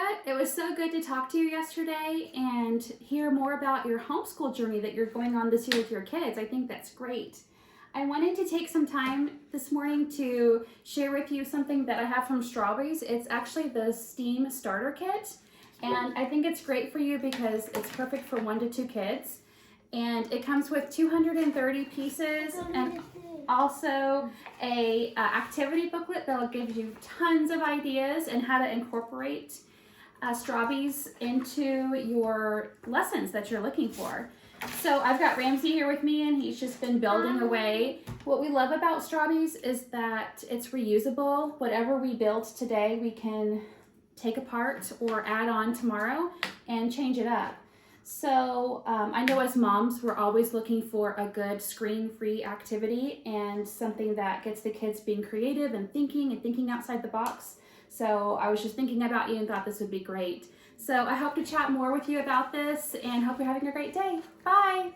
what? It was so good to talk to you yesterday and hear more about your homeschool journey that you're going on this year with your kids. I think that's great. I wanted to take some time this morning to share with you something that I have from Strawbees. It's actually the STEAM starter kit, and I think it's great for you because it's perfect for 1 to 2 kids. And it comes with 230 pieces and also a activity booklet that'll give you tons of ideas and how to incorporate Strawbees into your lessons that you're looking for. So I've got Ramsey here with me, and he's just been building away. What we love about Strawbees is that it's reusable. Whatever we build today, we can take apart or add on tomorrow and change it up. So I know as moms, we're always looking for a good screen-free activity and something that gets the kids being creative and thinking outside the box. So I was just thinking about you and thought this would be great. So I hope to chat more with you about this and hope you're having a great day. Bye.